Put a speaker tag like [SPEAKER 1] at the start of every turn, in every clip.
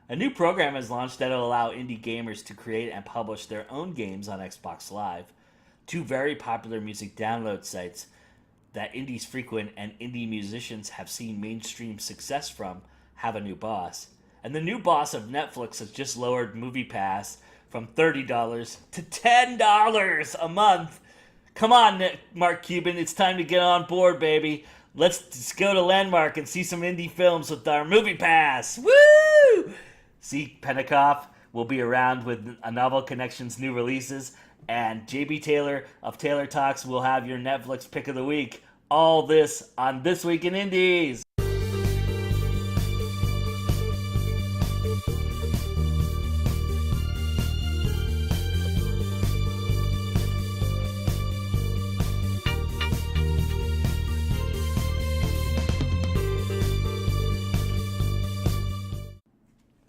[SPEAKER 1] A new program has launched that will allow indie gamers to create and publish their own games on Xbox Live. Two very popular music download sites that indies frequent and indie musicians have seen mainstream success from have a new boss. And the new boss of Netflix has just lowered Movie Pass from $30 to $10 a month. Come on, Mark Cuban, it's time to get on board, baby. Let's just go to Landmark and see some indie films with our Movie Pass. Woo! See, Pentecoff will be around with a Novel Connections new releases, and JB Taylor of Taylor Talks will have your Netflix pick of the week. All this on This Week in Indies.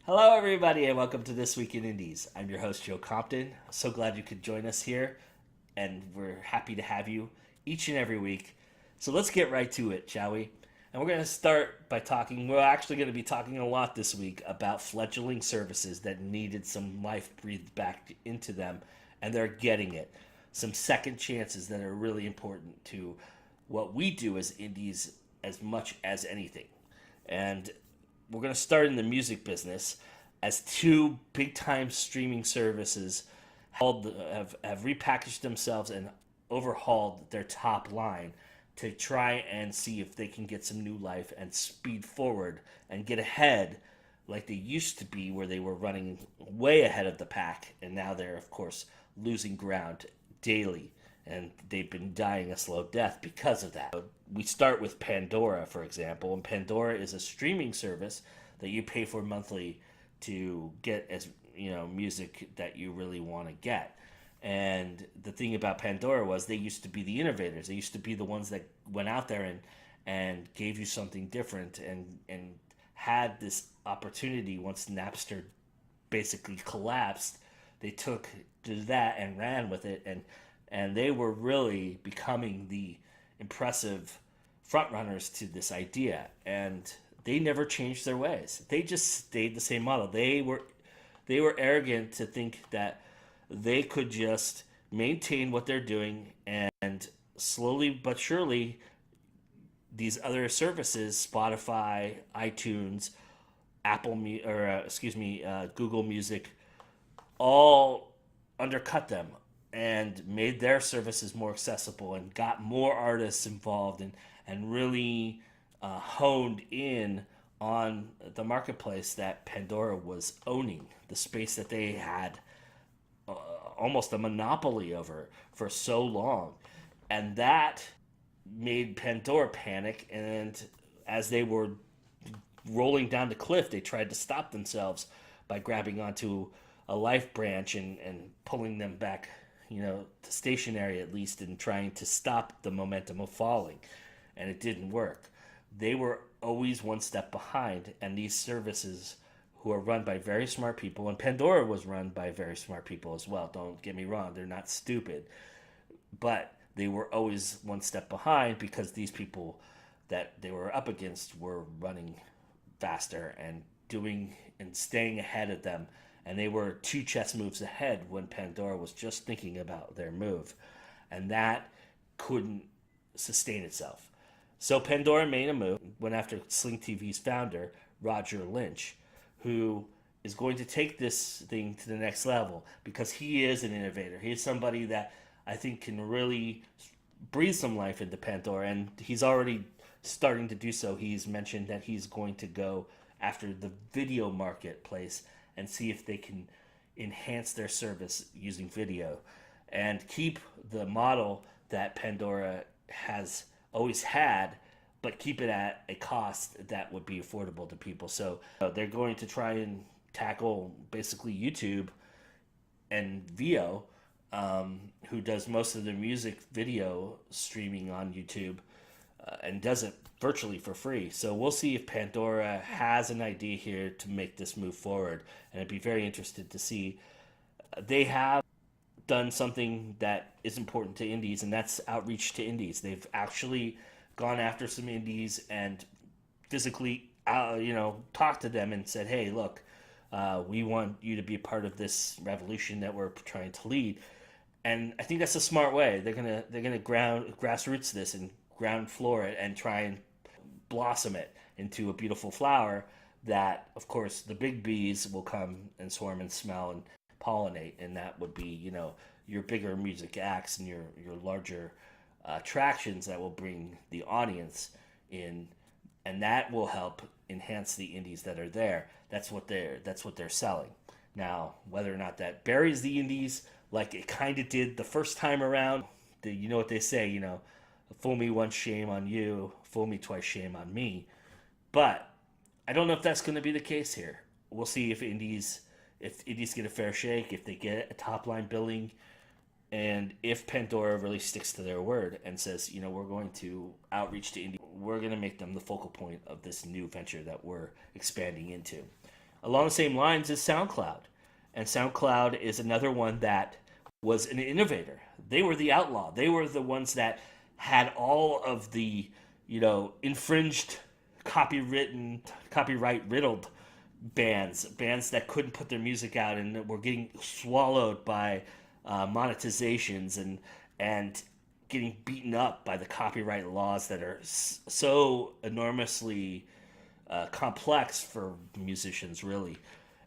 [SPEAKER 1] Hello, everybody, and welcome to This Week in Indies. I'm your host, Joe Compton. So glad you could join us here, and we're happy to have you each and every week. So let's get right to it, shall we? And we're going to start by we're actually going to be talking a lot this week about fledgling services that needed some life breathed back into them, and they're getting it. Some second chances that are really important to what we do as indies as much as anything. And we're going to start in the music business as two big-time streaming services have repackaged themselves and overhauled their top line to try and see if they can get some new life and speed forward and get ahead like they used to be, where they were running way ahead of the pack, and now they're, of course, losing ground daily, and they've been dying a slow death because of that. We start with Pandora, for example, and Pandora is a streaming service that you pay for monthly to get music that you really want to get. And the thing about Pandora was they used to be the innovators. They used to be the ones that went out there and gave you something different and had this opportunity. Once Napster basically collapsed, they took that and ran with it, and they were really becoming the impressive frontrunners to this idea, and they never changed their ways. They just stayed the same model. They were arrogant to think that they could just maintain what they're doing, and slowly but surely these other services, Spotify, iTunes, Google Music, all undercut them and made their services more accessible and got more artists involved and really honed in on the marketplace that Pandora was owning, the space that they had almost a monopoly over for so long. And that made Pandora panic, and as they were rolling down the cliff, they tried to stop themselves by grabbing onto a life branch and pulling them back, to stationary at least, and trying to stop the momentum of falling. And it didn't work. They were always one step behind, and these services, who are run by very smart people, and Pandora was run by very smart people as well, don't get me wrong, they're not stupid, but they were always one step behind because these people that they were up against were running faster and doing and staying ahead of them, and they were two chess moves ahead when Pandora was just thinking about their move, and that couldn't sustain itself. So Pandora made a move, went after Sling TV's founder, Roger Lynch, who is going to take this thing to the next level because he is an innovator. He is somebody that I think can really breathe some life into Pandora, and he's already starting to do so. He's mentioned that he's going to go after the video marketplace and see if they can enhance their service using video and keep the model that Pandora has always had, but keep it at a cost that would be affordable to people. So they're going to try and tackle basically YouTube and Vio, who does most of the music video streaming on YouTube and does it virtually for free. So we'll see if Pandora has an idea here to make this move forward, and I'd be very interested to see. They have done something that is important to indies, and that's outreach to indies. They've actually gone after some indies and physically, talked to them and said, hey, look, We want you to be a part of this revolution that we're trying to lead. And I think that's a smart way. They're gonna grassroots this and ground floor it and try and blossom it into a beautiful flower that, of course, the big bees will come and swarm and smell and pollinate, and that would be, your bigger music acts and your larger attractions that will bring the audience in, and that will help enhance the indies that are there. That's what they're selling. Now, whether or not that buries the indies like it kind of did the first time around, you know what they say, fool me once, shame on you. Fool me twice, shame on me. But I don't know if that's going to be the case here. We'll see if indies get a fair shake, if they get a top line billing, and if Pandora really sticks to their word and says, we're going to outreach to indie, we're going to make them the focal point of this new venture that we're expanding into. Along the same lines is SoundCloud. And SoundCloud is another one that was an innovator. They were the outlaw. They were the ones that had all of the, infringed, copyright riddled bands that couldn't put their music out and were getting swallowed by monetizations and getting beaten up by the copyright laws that are so enormously complex for musicians, really.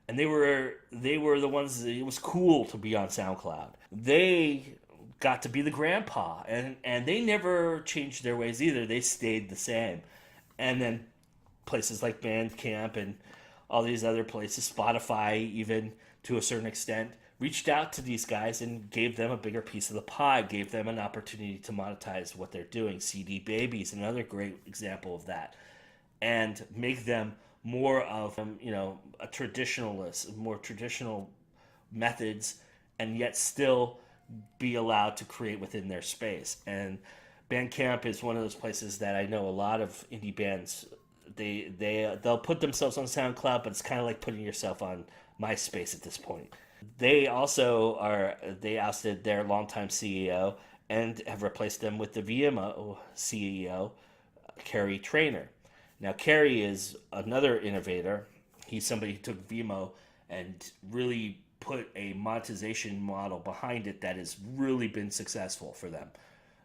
[SPEAKER 1] And they were the ones that it was cool to be on SoundCloud. They got to be the grandpa, and they never changed their ways either. They stayed the same. And then places like Bandcamp and all these other places, Spotify even to a certain extent, reached out to these guys and gave them a bigger piece of the pie, gave them an opportunity to monetize what they're doing. CD Baby's another great example of that. And make them more of, a traditionalist, more traditional methods, and yet still be allowed to create within their space. And Bandcamp is one of those places that I know a lot of indie bands, they'll put themselves on SoundCloud, but it's kind of like putting yourself on MySpace at this point. They ousted their longtime CEO and have replaced them with the Vimeo CEO, Kerry Trainor. Now, Kerry is another innovator. He's somebody who took Vimeo and really put a monetization model behind it that has really been successful for them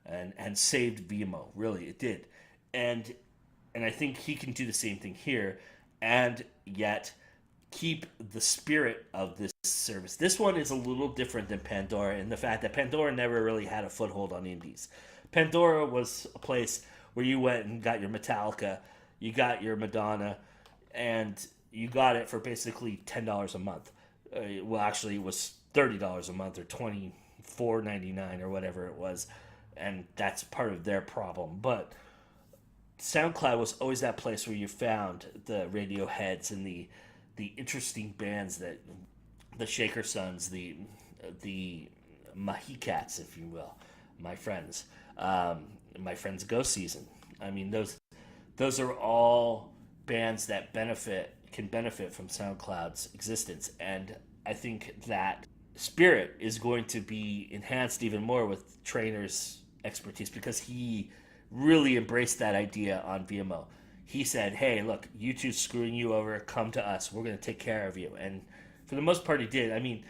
[SPEAKER 1] and saved Vimeo. Really, it did. And I think he can do the same thing here and yet keep the spirit of this service. This one is a little different than Pandora in the fact that Pandora never really had a foothold on indies. Pandora was a place where you went and got your Metallica, you got your Madonna, and you got it for basically $10 a month. Well, actually, it was $30 a month or $24.99 or whatever it was, and that's part of their problem. But SoundCloud was always that place where you found the Radioheads and the interesting bands, that the Shaker Sons, the Mahicats, if you will, my friends Ghost Season. I mean, those are all bands that can benefit from SoundCloud's existence, and I think that spirit is going to be enhanced even more with Trainor's expertise, because he really embraced that idea on Vimeo. He said, hey, look, YouTube's screwing you over, come to us, we're going to take care of you. And for the most part he did. I mean,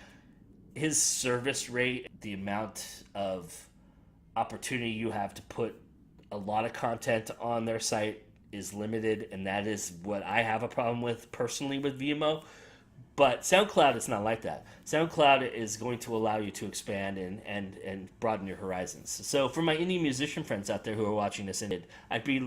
[SPEAKER 1] his service rate, the amount of opportunity you have to put a lot of content on their site is limited, and that is what I have a problem with personally with Vimeo. But SoundCloud is not like that. SoundCloud is going to allow you to expand and broaden your horizons. So for my indie musician friends out there who are watching this, I'd be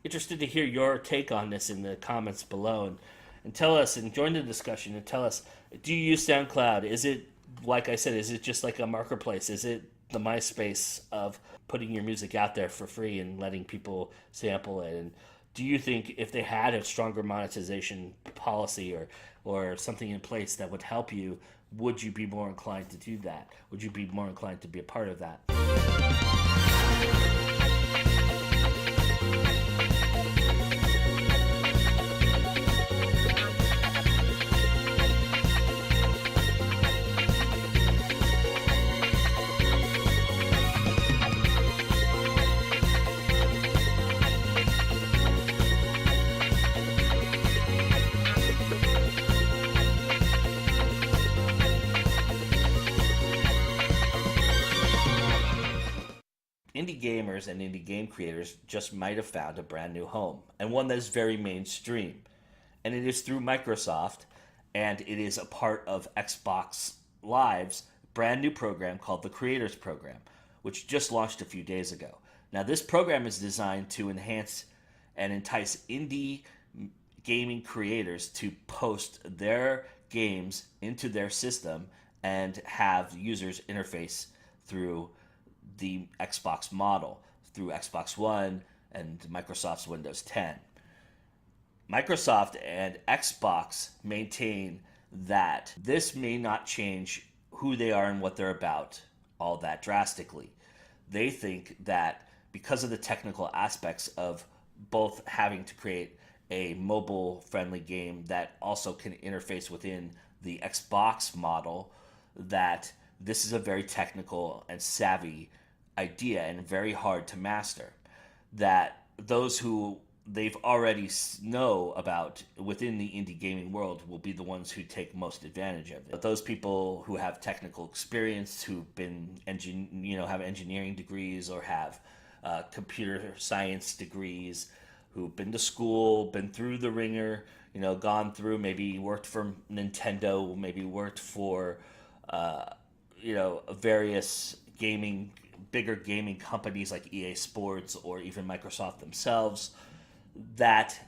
[SPEAKER 1] interested to hear your take on this in the comments below, and tell us and join the discussion and tell us, do you use SoundCloud? Is it, like I said, is it just like a marketplace? Is it the MySpace of putting your music out there for free and letting people sample it? And do you think if they had a stronger monetization policy or something in place that would help you, would you be more inclined to do that? Would you be more inclined to be a part of that? indie gamers and indie game creators just might have found a brand new home, and one that is very mainstream. And it is through Microsoft, and it is a part of Xbox Live's brand new program called the Creators Program, which just launched a few days ago. Now, this program is designed to enhance and entice indie gaming creators to post their games into their system and have users interface through the Xbox model, through Xbox One and Microsoft's Windows 10. Microsoft and Xbox maintain that this may not change who they are and what they're about all that drastically. They think that because of the technical aspects of both having to create a mobile-friendly game that also can interface within the Xbox model, that this is a very technical and savvy idea and very hard to master. That those who they've already know about within the indie gaming world will be the ones who take most advantage of it. But those people who have technical experience, who've been have engineering degrees or have computer science degrees, who've been to school, been through the ringer, gone through, maybe worked for Nintendo, maybe worked for various bigger gaming companies like EA Sports or even Microsoft themselves, that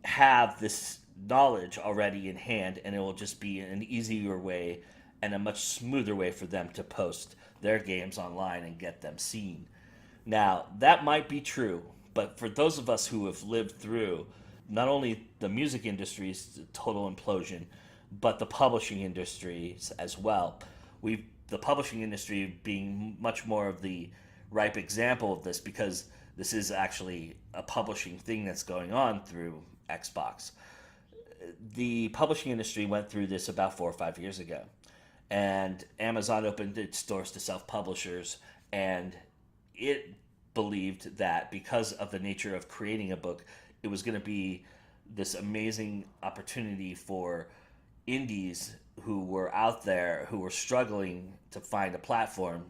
[SPEAKER 1] have this knowledge already in hand, and it will just be an easier way and a much smoother way for them to post their games online and get them seen. Now, that might be true, but for those of us who have lived through not only the music industry's total implosion, but the publishing industries as well, the publishing industry being much more of the ripe example of this, because this is actually a publishing thing that's going on through Xbox. The publishing industry went through this about 4 or 5 years ago, and Amazon opened its doors to self-publishers, and it believed that because of the nature of creating a book, it was going to be this amazing opportunity for indies who were out there, who were struggling to find a platform.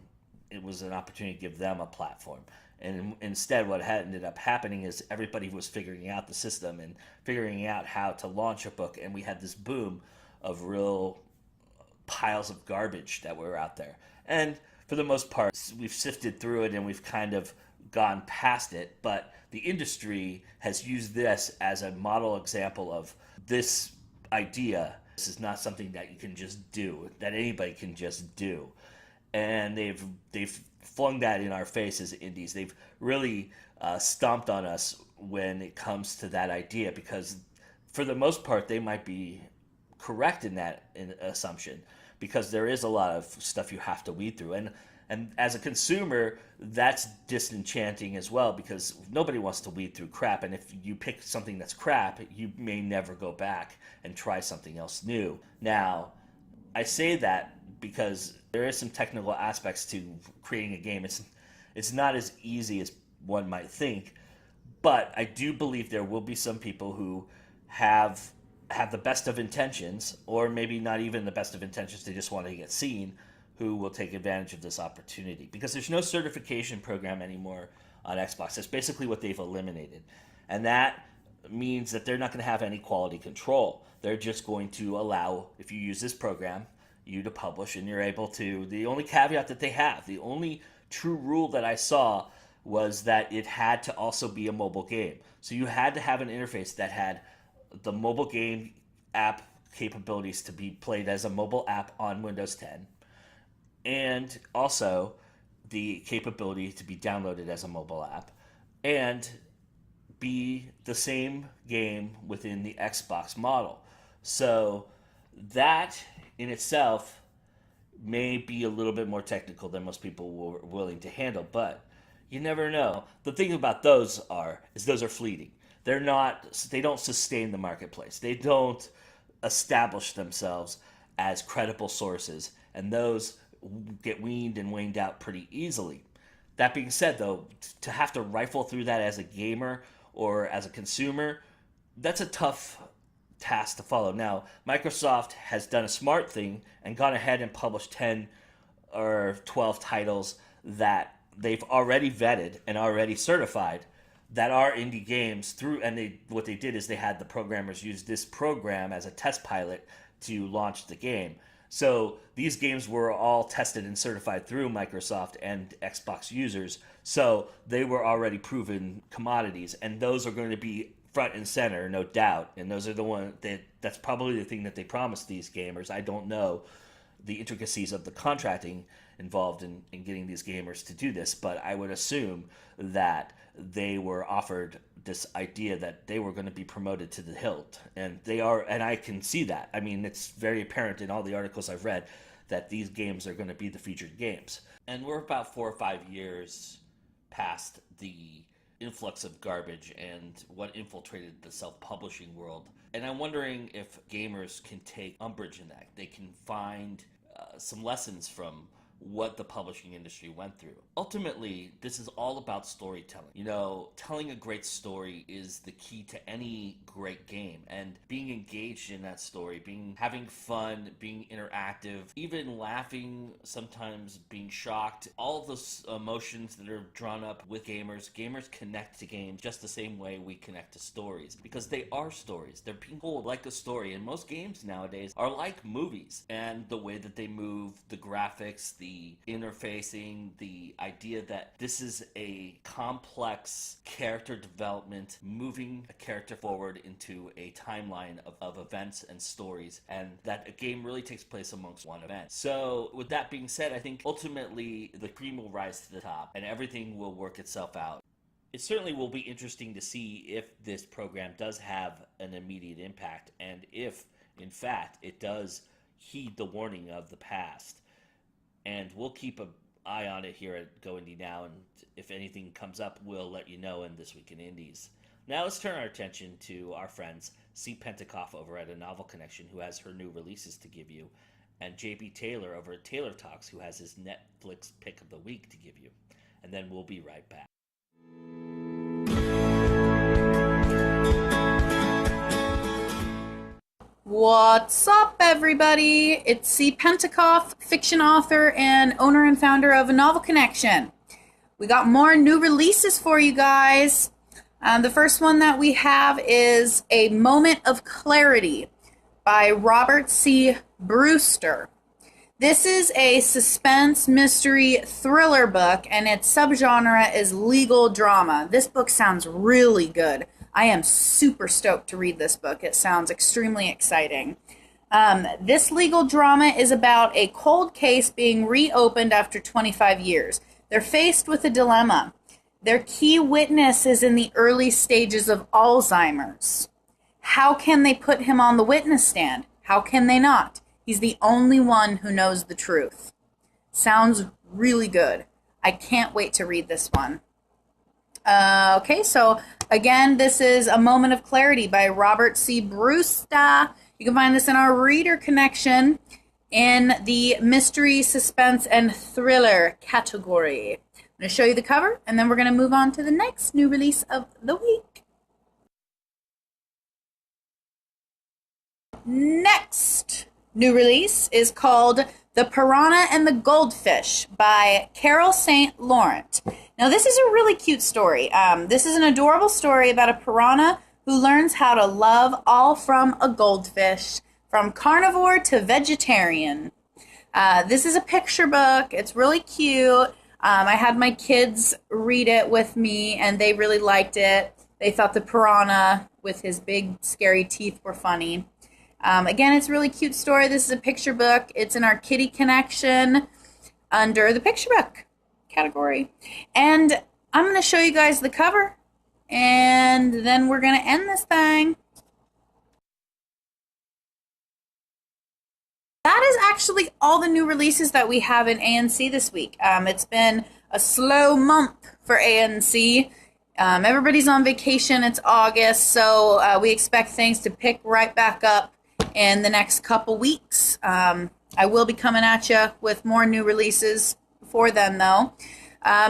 [SPEAKER 1] It was an opportunity to give them a platform. And instead, what had ended up happening is everybody was figuring out the system and figuring out how to launch a book, and we had this boom of real piles of garbage that were out there. And for the most part, we've sifted through it and we've kind of gone past it, but the industry has used this as a model example of this idea. This is not something that you can just do, that anybody can just do. And they've flung that in our faces, indies. They've really stomped on us when it comes to that idea, because for the most part, they might be correct in that assumption, because there is a lot of stuff you have to weed through. And as a consumer, that's disenchanting as well, because nobody wants to weed through crap. And if you pick something that's crap, you may never go back and try something else new. Now, I say that because there is some technical aspects to creating a game. It's not as easy as one might think, but I do believe there will be some people who have the best of intentions, or maybe not even the best of intentions, they just want to get seen, who will take advantage of this opportunity. Because there's no certification program anymore on Xbox. That's basically what they've eliminated. And that means that they're not going to have any quality control. They're just going to allow, if you use this program, you to publish, and you're able to. The only caveat that they have, the only true rule that I saw, was that it had to also be a mobile game. So you had to have an interface that had the mobile game app capabilities to be played as a mobile app on Windows 10, and also the capability to be downloaded as a mobile app, and be the same game within the Xbox model. So that in itself may be a little bit more technical than most people were willing to handle, but you never know. The thing about those are fleeting. They don't sustain the marketplace. They don't establish themselves as credible sources, and those get weaned and waned out pretty easily. That being said, though, to have to rifle through that as a gamer or as a consumer, that's a tough task to follow. Now, Microsoft has done a smart thing and gone ahead and published 10 or 12 titles that they've already vetted and already certified that are indie games through, and what they did is they had the programmers use this program as a test pilot to launch the game. So these games were all tested and certified through Microsoft and Xbox users. So they were already proven commodities, and those are going to be front and center, no doubt. And those are the one that's probably the thing that they promised these gamers. I don't know the intricacies of the contracting involved in getting these gamers to do this, but I would assume that they were offered this idea that they were going to be promoted to the hilt, and they are, and I can see that. I mean, it's very apparent in all the articles I've read that these games are going to be the featured games. And we're about 4 or 5 years past the influx of garbage and what infiltrated the self-publishing world. And I'm wondering if gamers can take umbrage in that. They can find some lessons from what the publishing industry went through. Ultimately, this is all about storytelling. You know, telling a great story is the key to any great game, and being engaged in that story, having fun, being interactive, even laughing, sometimes being shocked, all of those emotions that are drawn up with gamers. Gamers connect to games just the same way we connect to stories, because they are stories. They're being told like a story, and most games nowadays are like movies, and the way that they move, the graphics, the interfacing, the idea that this is a complex character development, moving a character forward into a timeline of events and stories, and that a game really takes place amongst one event. So with that being said, I think ultimately the cream will rise to the top and everything will work itself out. It certainly will be interesting to see if this program does have an immediate impact, and if in fact it does heed the warning of the past. And we'll keep an eye on it here at GoIndieNow, and if anything comes up, we'll let you know in This Week in Indies. Now let's turn our attention to our friends C. Pentecoff over at A Novel Connection, who has her new releases to give you, and JB Taylor over at Taylor Talks, who has his Netflix pick of the week to give you. And then we'll be right back.
[SPEAKER 2] What's up, everybody? It's C. Pentecoff, fiction author and owner and founder of A Novel Connection. We got more new releases for you guys. The first one that we have is A Moment of Clarity by Robert C. Brewster. This is a suspense mystery thriller book, and its subgenre is legal drama. This book sounds really good. I am super stoked to read this book. It sounds extremely exciting. This legal drama is about a cold case being reopened after 25 years. They're faced with a dilemma. Their key witness is in the early stages of Alzheimer's. How can they put him on the witness stand? How can they not? He's the only one who knows the truth. Sounds really good. I can't wait to read this one. Okay, so again, this is A Moment of Clarity by Robert C. Brewster. You can find this in our Reader Connection in the mystery, suspense, and thriller category. I'm going to show you the cover, and then we're going to move on to the next new release of the week. Next new release is called The Piranha and the Goldfish by Carol St. Laurent. Now, this is a really cute story. This is an adorable story about a piranha who learns how to love all from a goldfish, from carnivore to vegetarian. This is a picture book. It's really cute. I had my kids read it with me, and they really liked it. They thought the piranha with his big, scary teeth were funny. Again, it's a really cute story. This is a picture book. It's in our Kitty Connection under the picture book category. And I'm going to show you guys the cover, and then we're going to end this thing. That is actually all the new releases that we have in ANC this week. It's been a slow month for ANC. Everybody's on vacation. It's August, so we expect things to pick right back up in the next couple weeks. I will be coming at you with more new releases before then, though.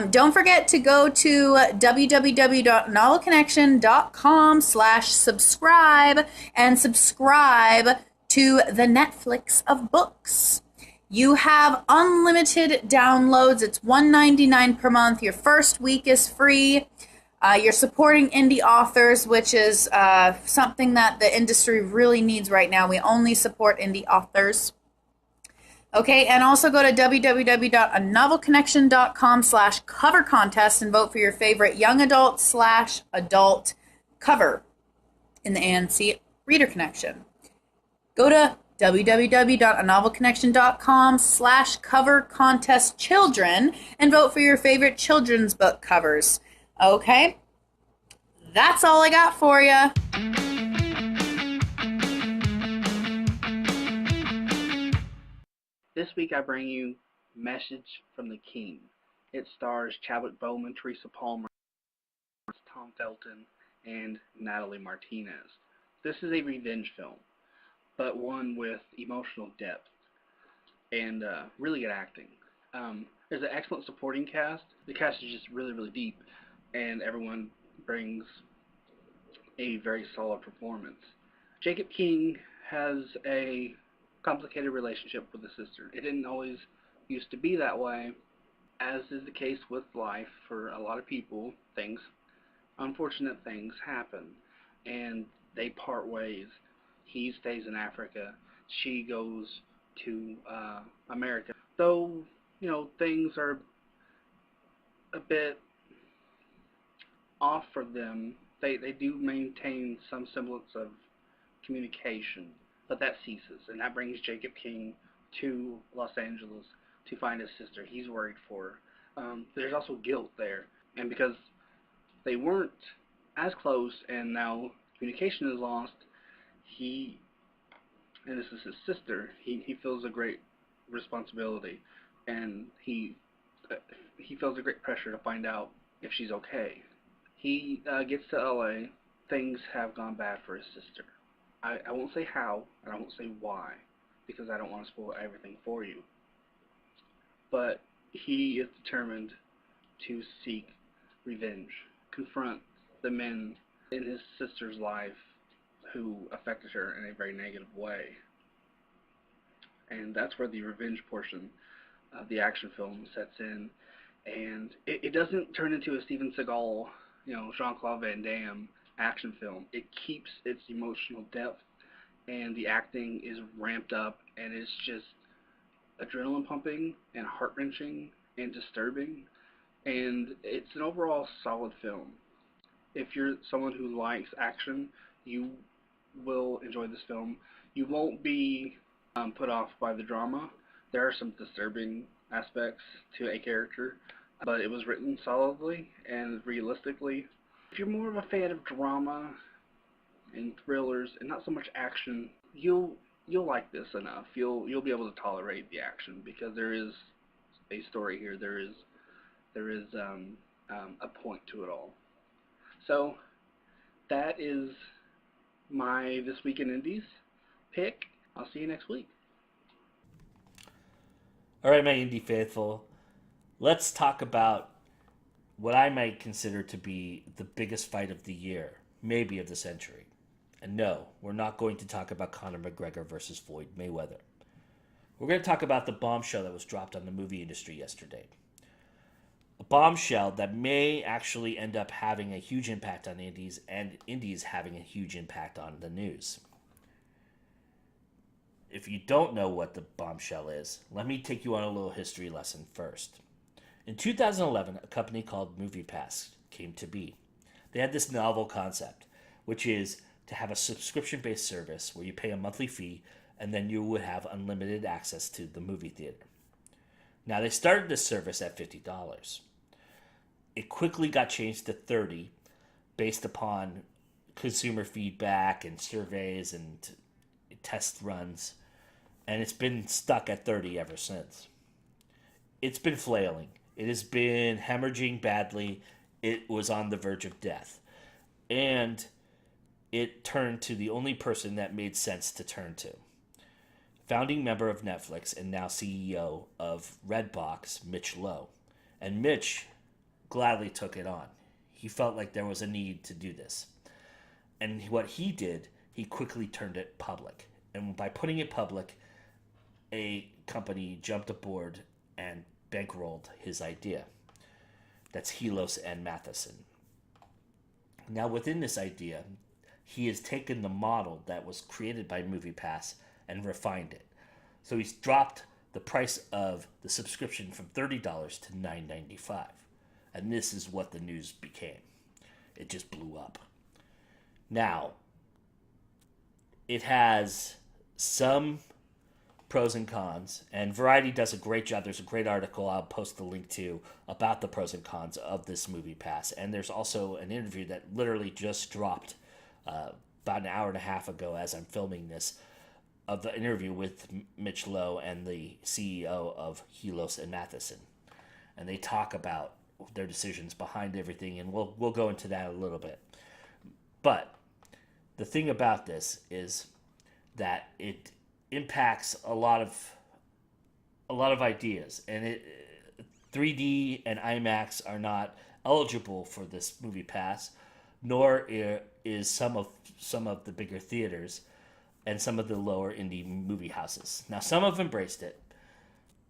[SPEAKER 2] Don't forget to go to www.novelconnection.com/subscribe and subscribe to the Netflix of books. You have unlimited downloads. It's $1.99 per month. Your first week is free. You're supporting indie authors, which is something that the industry really needs right now. We only support indie authors. Okay, and also go to www.anovelconnection.com/cover contest and vote for your favorite young adult/adult cover in the ANC Reader Connection. Go to www.anovelconnection.com/cover contest children and vote for your favorite children's book covers. Okay, that's all I got for you.
[SPEAKER 3] This week I bring you Message from the King. It stars Chadwick Boseman, Teresa Palmer, Tom Felton, and Natalie Martinez. This is a revenge film, but one with emotional depth and really good acting. There's an excellent supporting cast. The cast is just really, really deep, and everyone brings a very solid performance. Jacob King has a complicated relationship with his sister. It didn't always used to be that way, as is the case with life for a lot of people. Unfortunate things happen, and they part ways. He stays in Africa. She goes to America. Though, things are a bit off for them, they do maintain some semblance of communication. But that ceases, and that brings Jacob King to Los Angeles to find his sister. He's worried for her. There's also guilt there, and because they weren't as close and now communication is lost, and this is his sister, he feels a great responsibility, and he feels a great pressure to find out if she's okay. He gets to LA. Things have gone bad for his sister. I won't say how, and I won't say why, because I don't want to spoil everything for you. But he is determined to seek revenge, confront the men in his sister's life who affected her in a very negative way. And that's where the revenge portion of the action film sets in. And it doesn't turn into a Steven Seagal, Jean-Claude Van Damme action film. It keeps its emotional depth, and the acting is ramped up, and it's just adrenaline pumping and heart-wrenching and disturbing, and it's an overall solid film. If you're someone who likes action, you will enjoy this film. You won't be put off by the drama. There are some disturbing aspects to a character, but it was written solidly and realistically. If you're more of a fan of drama and thrillers and not so much action, you'll like this enough. You'll be able to tolerate the action because there is a story here. There is a point to it all. So that is my This Week in Indies pick. I'll see you next week.
[SPEAKER 1] All right, my indie faithful, let's talk about what I might consider to be the biggest fight of the year, maybe of the century. And no, we're not going to talk about Conor McGregor versus Floyd Mayweather. We're going to talk about the bombshell that was dropped on the movie industry yesterday. A bombshell that may actually end up having a huge impact on indies, and indies having a huge impact on the news. If you don't know what the bombshell is, let me take you on a little history lesson first. In 2011, a company called MoviePass came to be. They had this novel concept, which is to have a subscription-based service where you pay a monthly fee and then you would have unlimited access to the movie theater. Now, they started this service at $50. It quickly got changed to $30 based upon consumer feedback and surveys and test runs, and it's been stuck at $30 ever since. It's been flailing. It has been hemorrhaging badly. It was on the verge of death. And it turned to the only person that made sense to turn to. Founding member of Netflix and now CEO of Redbox, Mitch Lowe. And Mitch gladly took it on. He felt like there was a need to do this. And what he did, he quickly turned it public. And by putting it public, a company jumped aboard and bankrolled his idea. That's Helos and Matheson. Now, within this idea, he has taken the model that was created by MoviePass and refined it. So he's dropped the price of the subscription from $30 to $9.95. And this is what the news became. It just blew up. Now, it has some pros and cons, and Variety does a great job. There's a great article I'll post the link to about the pros and cons of this MoviePass. And there's also an interview that literally just dropped about an hour and a half ago as I'm filming this, of the interview with Mitch Lowe and the CEO of Helos and Matheson. And they talk about their decisions behind everything, and we'll go into that a little bit. But the thing about this is that it impacts a lot of ideas, and 3D and IMAX are not eligible for this MoviePass, nor is some of the bigger theaters and some of the lower indie movie houses. Now, some have embraced it,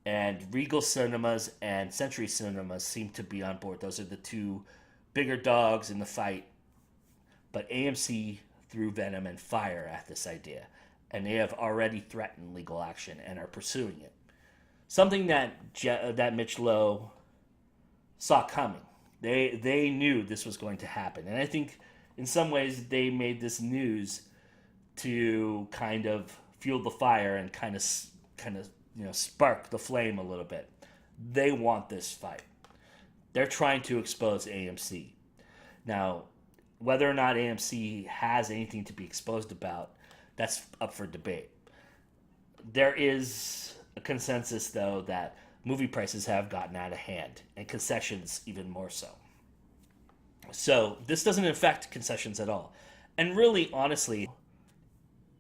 [SPEAKER 1] and Regal Cinemas and Century Cinemas seem to be on board. Those are the two bigger dogs in the fight. But AMC threw venom and fire at this idea, and they have already threatened legal action and are pursuing it. Something that Mitch Lowe saw coming. They knew this was going to happen, and I think in some ways they made this news to kind of fuel the fire and kind of spark the flame a little bit. They want this fight. They're trying to expose AMC. Now, whether or not AMC has anything to be exposed about, that's up for debate. There is a consensus, though, that movie prices have gotten out of hand, and concessions even more so. So this doesn't affect concessions at all. And really, honestly,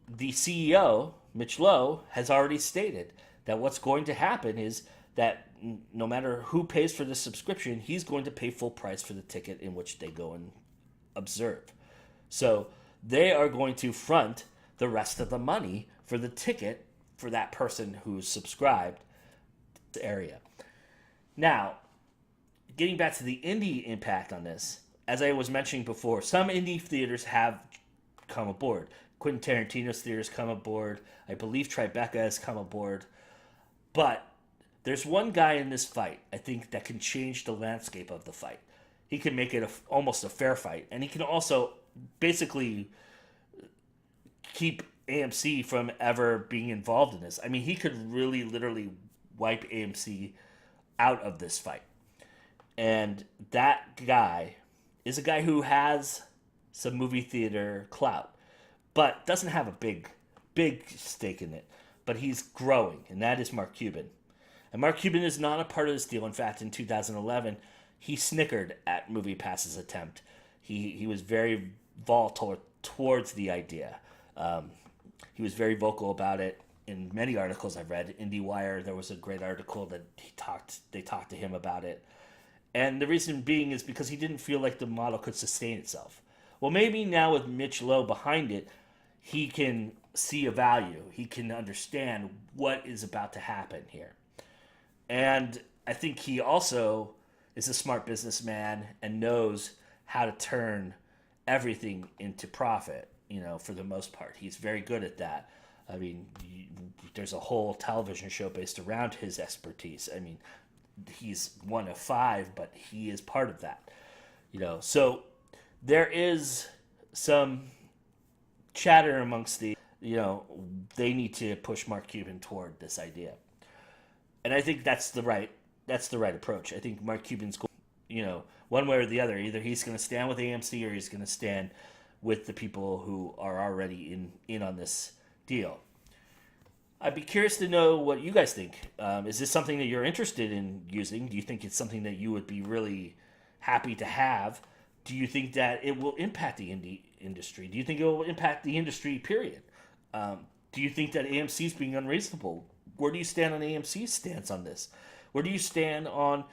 [SPEAKER 1] the CEO, Mitch Lowe, has already stated that what's going to happen is that no matter who pays for the subscription, he's going to pay full price for the ticket in which they go and observe. So they are going to front the rest of the money for the ticket for that person who's subscribed to the area. Now, getting back to the indie impact on this, as I was mentioning before, some indie theaters have come aboard. Quentin Tarantino's theaters come aboard. I believe Tribeca has come aboard. But there's one guy in this fight, I think, that can change the landscape of the fight. He can make it almost a fair fight. And he can also basically keep AMC from ever being involved in this. I mean, he could really literally wipe AMC out of this fight. And that guy is a guy who has some movie theater clout, but doesn't have a big stake in it. But he's growing, and that is Mark Cuban. And Mark Cuban is not a part of this deal. In fact, in 2011, he snickered at MoviePass's attempt. He was very volatile towards the idea. He was very vocal about it in many articles I've read. IndieWire, there was a great article that they talked to him about it. And the reason being is because he didn't feel like the model could sustain itself. Well, maybe now with Mitch Lowe behind it, he can see a value. He can understand what is about to happen here. And I think he also is a smart businessman and knows how to turn everything into profit, for the most part. He's very good at that. I mean, there's a whole television show based around his expertise. I mean, he's one of 5, but he is part of that. So there is some chatter amongst the, they need to push Mark Cuban toward this idea. And I think that's the right approach. I think Mark Cuban's going, one way or the other. Either he's going to stand with AMC or he's going to stand with the people who are already in on this deal. I'd be curious to know what you guys think. Is this something that you're interested in using? Do you think it's something that you would be really happy to have? Do you think that it will impact the indie industry? Do you think it will impact the industry, period? Do you think that AMC is being unreasonable? Where do you stand on AMC's stance on this? Where do you stand on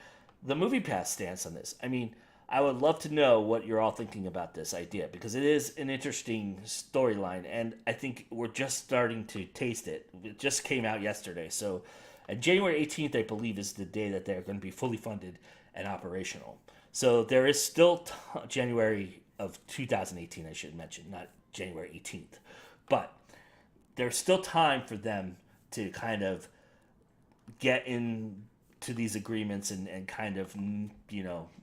[SPEAKER 1] the MoviePass stance on this? I mean, I would love to know what you're all thinking about this idea, because it is an interesting storyline, and I think we're just starting to taste it. It just came out yesterday, so And January 18th, I believe, is the day that they're going to be fully funded and operational. So there is still January of 2018, I should mention, not January 18th. But there's still time for them to kind of get into these agreements and kind of,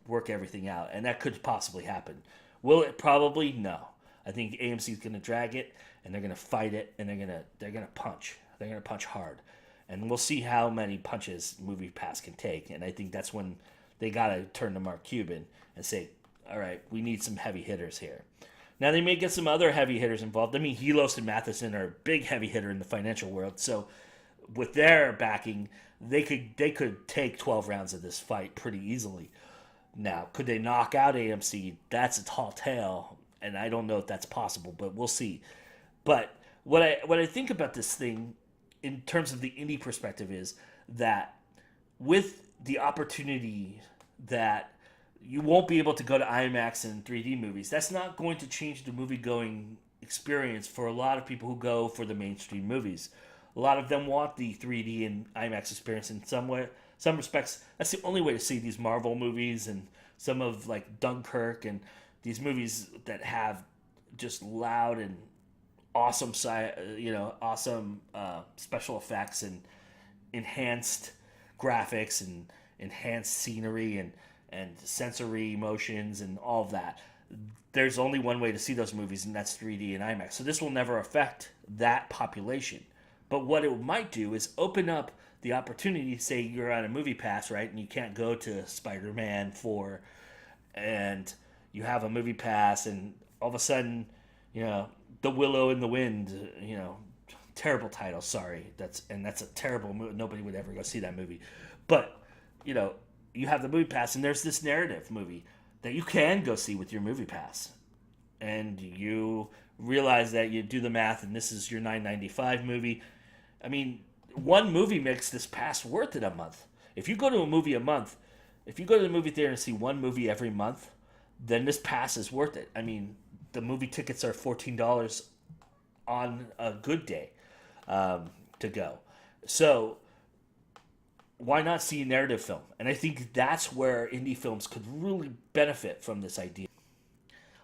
[SPEAKER 1] work everything out. And that could possibly happen. Will it? Probably no. I think AMC is going to drag it, and they're going to fight it, and they're going to punch. They're going to punch hard. And we'll see how many punches MoviePass can take. And I think that's when they got to turn to Mark Cuban and say, all right, we need some heavy hitters here. Now, they may get some other heavy hitters involved. I mean, Helos and Matheson are a big heavy hitter in the financial world. So with their backing, they could take 12 rounds of this fight pretty easily. Now, could they knock out AMC? That's a tall tale, and I don't know if that's possible, but we'll see. But what I think about this thing in terms of the indie perspective is that with the opportunity that you won't be able to go to IMAX and 3D movies, that's not going to change the movie-going experience for a lot of people who go for the mainstream movies. A lot of them want the 3D and IMAX experience in some way. Some respects, that's the only way to see these Marvel movies and some of like Dunkirk and these movies that have just loud and awesome, special effects and enhanced graphics and enhanced scenery and sensory emotions and all of that. There's only one way to see those movies, and that's 3D and IMAX. So this will never affect that population. But what it might do is open up the opportunity. Say you're on a movie pass, right, and you can't go to Spider-Man 4, and you have a movie pass, and all of a sudden, The Willow in the Wind, terrible title, sorry. That's a terrible movie. Nobody would ever go see that movie. But, you have the movie pass, and there's this narrative movie that you can go see with your movie pass. And you realize that you do the math, and this is your $9.95 movie. I mean, one movie makes this pass worth it a month. If you go to a movie a month, if you go to the movie theater and see one movie every month, then this pass is worth it. I mean, the movie tickets are $14 on a good day to go. So why not see a narrative film? And I think that's where indie films could really benefit from this idea.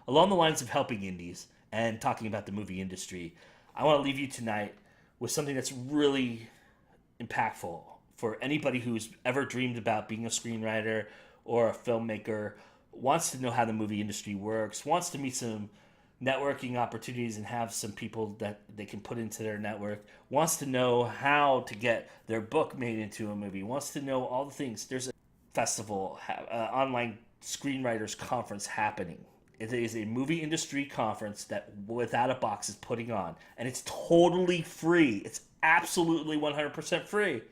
[SPEAKER 1] Along the lines of helping indies and talking about the movie industry, I want to leave you tonight with something that's really impactful for anybody who's ever dreamed about being a screenwriter or a filmmaker, wants to know how the movie industry works, wants to meet some networking opportunities and have some people that they can put into their network, wants to know how to get their book made into a movie, wants to know all the things. There's a festival, online screenwriters conference happening. It is a movie industry conference that Without a Box is putting on, and it's totally free. It's absolutely 100% free.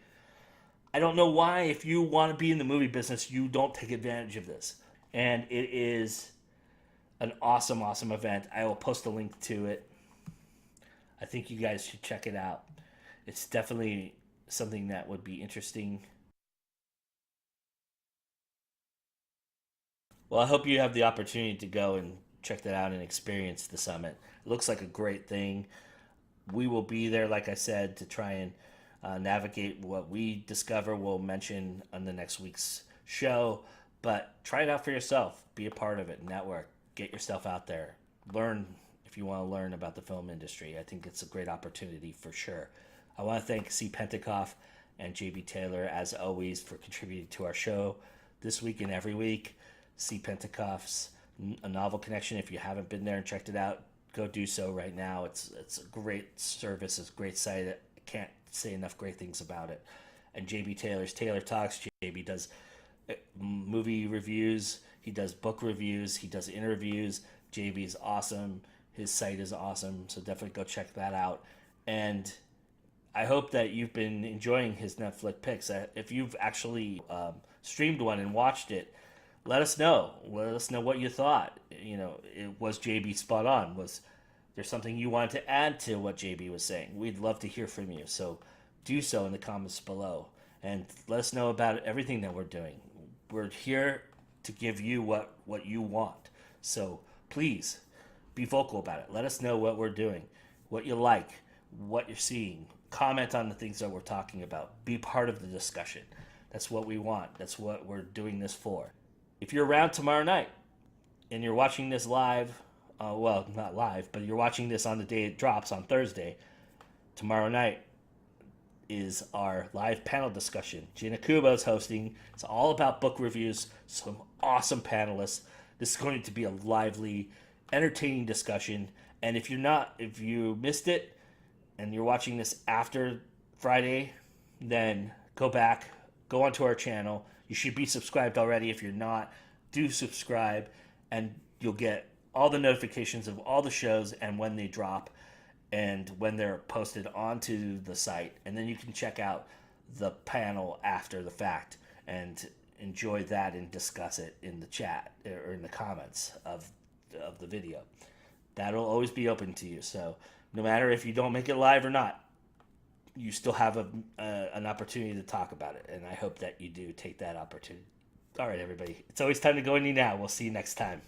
[SPEAKER 1] I don't know why, if you want to be in the movie business, you don't take advantage of this. And it is an awesome, awesome event. I will post a link to it. I think you guys should check it out. It's definitely something that would be interesting. Well, I hope you have the opportunity to go and check that out and experience the summit. It looks like a great thing. We will be there, like I said, to try and navigate what we discover. We'll mention on the next week's show. But try it out for yourself. Be a part of it. Network. Get yourself out there. Learn if you want to learn about the film industry. I think it's a great opportunity for sure. I want to thank C. Pentecoff and JB Taylor, as always, for contributing to our show this week and every week. C. Pentecoff's A Novel Connection. If you haven't been there and checked it out, go do so right now. It's a great service. It's a great site. I can't say enough great things about it. And JB Taylor's Taylor Talks. JB does movie reviews. He does book reviews. He does interviews. JB is awesome. His site is awesome. So definitely go check that out. And I hope that you've been enjoying his Netflix picks. If you've actually streamed one and watched it, let us know. Let us know what you thought. Was JB spot on? Was there something you wanted to add to what JB was saying? We'd love to hear from you. So do so in the comments below. And let us know about everything that we're doing. We're here to give you what you want. So please be vocal about it. Let us know what we're doing, what you like, what you're seeing, comment on the things that we're talking about. Be part of the discussion. That's what we want. That's what we're doing this for. If you're around tomorrow night and you're watching this live, well, not live, but you're watching this on the day it drops on Thursday, tomorrow night is our live panel discussion. Gina Kubo's hosting. It's all about book reviews, some awesome panelists. This is going to be a lively, entertaining discussion. And if you missed it and you're watching this after Friday, then go back, go onto our channel. You should be subscribed already. If you're not, do subscribe, and you'll get all the notifications of all the shows and when they drop and when they're posted onto the site. And then you can check out the panel after the fact and enjoy that and discuss it in the chat or in the comments of the video. That'll always be open to you. So no matter if you don't make it live or not, you still have an opportunity to talk about it. And I hope that you do take that opportunity. All right, everybody. It's always time to go indie now. We'll see you next time.